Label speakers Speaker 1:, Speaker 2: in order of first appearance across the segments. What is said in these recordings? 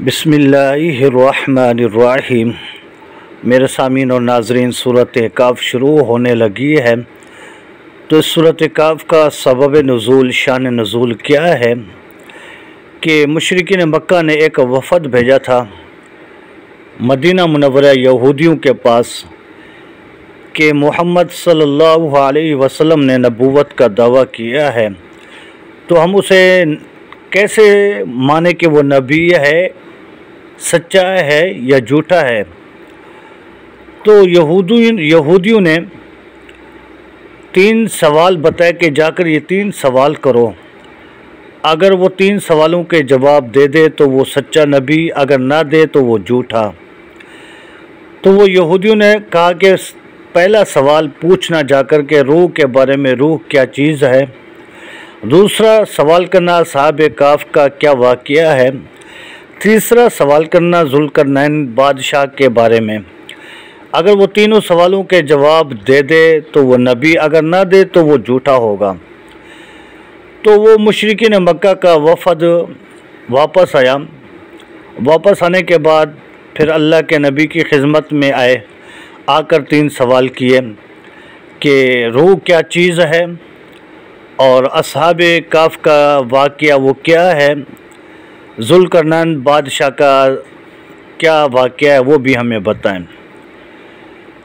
Speaker 1: बिस्मिल्लाहिर्रहमानिर्रहीम। मेरे सामीन और नाजरीन, सूरत काफ शुरू होने लगी है। तो इस सूरत काफ का सबब नुज़ूल, शान नुज़ूल क्या है कि मुशरिकीन मक्का ने एक वफ़द भेजा था मदीना मुनव्वरा यहूदियों के पास कि मोहम्मद सल्लल्लाहु अलैहि वसल्लम ने नबूवत का दावा किया है, तो हम उसे कैसे माने कि वो नबी है, सच्चा है या झूठा है। तो यहूदियों ने 3 सवाल बताए कि जाकर ये 3 सवाल करो। अगर वो 3 सवालों के जवाब दे दे तो वो सच्चा नबी, अगर ना दे तो वो झूठा। तो वो यहूदियों ने कहा कि पहला सवाल पूछना जाकर के रूह के बारे में, रूह क्या चीज़ है। दूसरा सवाल करना असहाबे काफ का क्या वाक़या है। तीसरा सवाल करना ज़ुल्करनैन बादशाह के बारे में। अगर वो तीनों सवालों के जवाब दे दे तो वो नबी, अगर ना दे तो वो झूठा होगा। तो वो मुशरिकीन मक्का का वफ़द वापस आया। वापस आने के बाद फिर अल्लाह के नबी की खिदमत में आए, आकर 3 सवाल किए कि रूह क्या चीज़ है और असहाबे काफ का वाक़या वो क्या है, ज़ुल्करनैन बादशाह का क्या वाक़या है वो भी हमें बताएं।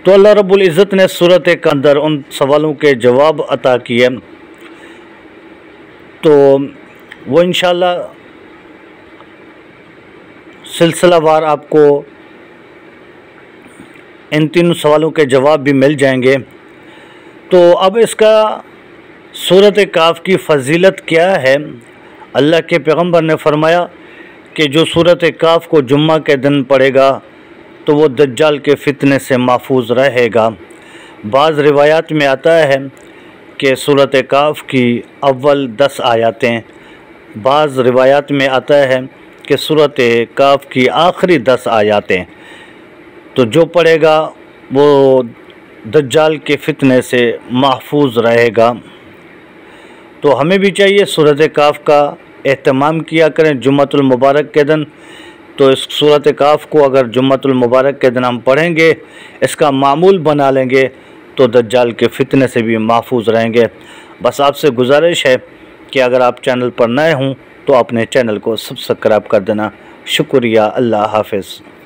Speaker 1: तो अल्लाह रब्बुल इज़्ज़त ने सूरत के अंदर उन सवालों के जवाब अता किए। तो वो इंशाअल्लाह सिलसिलावार आपको इन 3 सवालों के जवाब भी मिल जाएंगे। तो अब इसका सूरत काफ की फ़जीलत क्या है। अल्लाह के पैगम्बर ने फरमाया कि जो सूरत काफ को जुम्मा के दिन पढ़ेगा तो वो दज्जाल के फितने से महफूज रहेगा। बाज़ रिवायात में आता है कि सूरत काफ की अव्वल 10 आयतें, बाज़ रिवायात में आता है कि सूरत काफ की आखिरी 10 आयतें, तो जो पढ़ेगा वो दज्जाल के फितने से महफूज रहेगा। तो हमें भी चाहिए सूरत काफ का एहतमाम किया करें जुम्मतुल मुबारक के दिन। तो इस सूरत काफ को अगर जुम्मतुल मुबारक के दिन हम पढ़ेंगे, इसका मामूल बना लेंगे, तो दज्जाल के फितने से भी महफूज रहेंगे। बस आपसे गुजारिश है कि अगर आप चैनल पर नए हों तो अपने चैनल को सब्सक्राइब कर देना। शुक्रिया। अल्लाह हाफ़िज़।